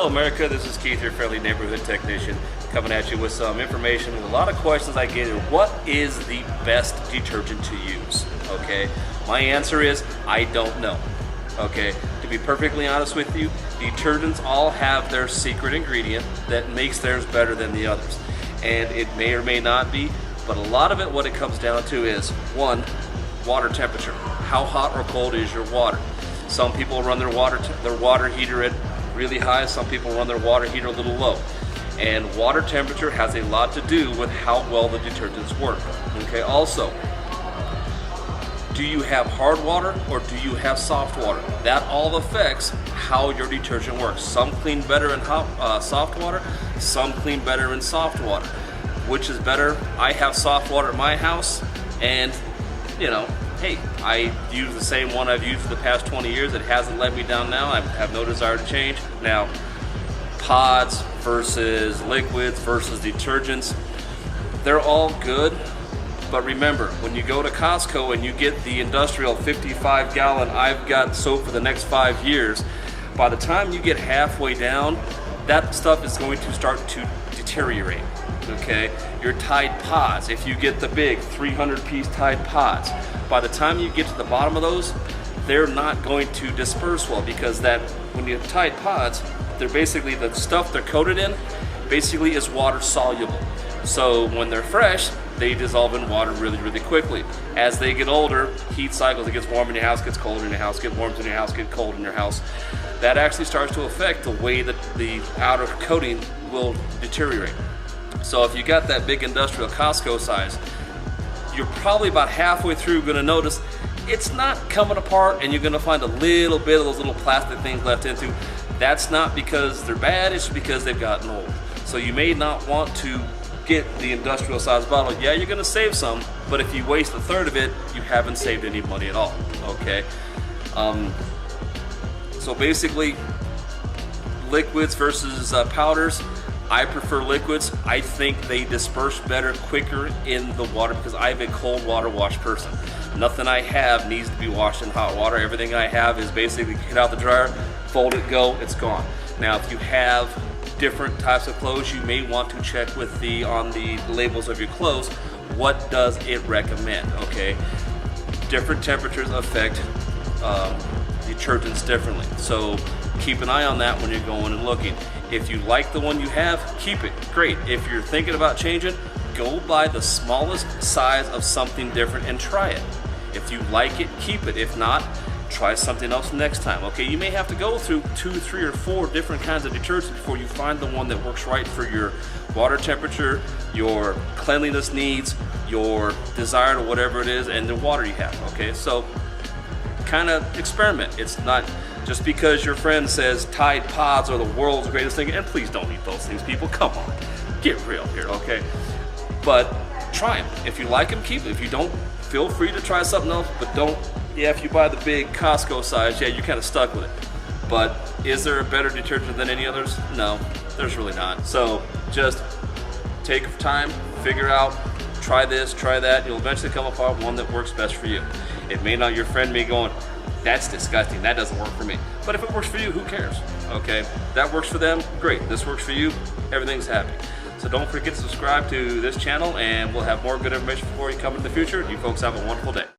Hello America, this is Keith, your friendly neighborhood technician, coming at you with some information with a lot of questions I get. What is the best detergent to use? Okay, my answer is I don't know. Okay, to be perfectly honest with you, detergents all have their secret ingredient that makes theirs better than the others. And it may or may not be, but a lot of it, what it comes down to is, one, water temperature. How hot or cold is your water? Some people run their water heater at really high, some people run their water heater a little low. And water temperature has a lot to do with how well the detergents work. Okay, also, do you have hard water or do you have soft water? That all affects how your detergent works. Some clean better in soft water, some clean better in soft water. Which is better? I have soft water at my house, and you know, hey, I use the same one I've used for the past 20 years. It hasn't let me down now. I have no desire to change. Now, pods versus liquids versus detergents, they're all good. But remember, when you go to Costco and you get the industrial 55-gallon, I've got soap for the next 5 years, by the time you get halfway down, that stuff is going to start to deteriorate. Okay, your Tide pods, if you get the big 300-piece Tide pods, by the time you get to the bottom of those, they're not going to disperse well, because that when you have Tide pods, they're basically, the stuff they're coated in basically is water soluble. So when they're fresh, they dissolve in water really, really quickly. As they get older, heat cycles, it gets warm in your house, gets cold in your house, get warm in your house, get cold in your house. That actually starts to affect the way that the outer coating will deteriorate. So if you got that big industrial Costco size, you're probably about halfway through going to notice it's not coming apart, and you're going to find a little bit of those little plastic things left into. That's not because they're bad, it's because they've gotten old. So you may not want to get the industrial size bottle. Yeah, you're going to save some, but if you waste a third of it, you haven't saved any money at all. Okay. So basically, liquids versus powders. I prefer liquids. I think they disperse better, quicker in the water, because I'm a cold water wash person. Nothing I have needs to be washed in hot water. Everything I have is basically get out the dryer, fold it, go, it's gone. Now, if you have different types of clothes, you may want to check with on the labels of your clothes, what does it recommend, okay? Different temperatures affect detergents differently. So keep an eye on that when you're going and looking. If you like the one you have, keep it. Great. If you're thinking about changing, go buy the smallest size of something different and try it. If you like it, keep it. If not, try something else next time. Okay, you may have to go through 2, 3, or 4 different kinds of detergents before you find the one that works right for your water temperature, your cleanliness needs, your desire to whatever it is, and the water you have. Okay, so kind of experiment. It's not just because your friend says Tide pods are the world's greatest thing, and please don't eat those things, people. Come on, get real here, okay? But try them. If you like them, keep them. If you don't, feel free to try something else, but don't. Yeah, if you buy the big Costco size, yeah, you're kind of stuck with it. But is there a better detergent than any others? No, there's really not. So just take time, figure out, try this, try that. You'll eventually come upon one that works best for you. It may not, your friend may going, that's disgusting, that doesn't work for me. But if it works for you, who cares? Okay, that works for them, great. This works for you, everything's happy. So don't forget to subscribe to this channel, and we'll have more good information for you coming in the future. You folks have a wonderful day.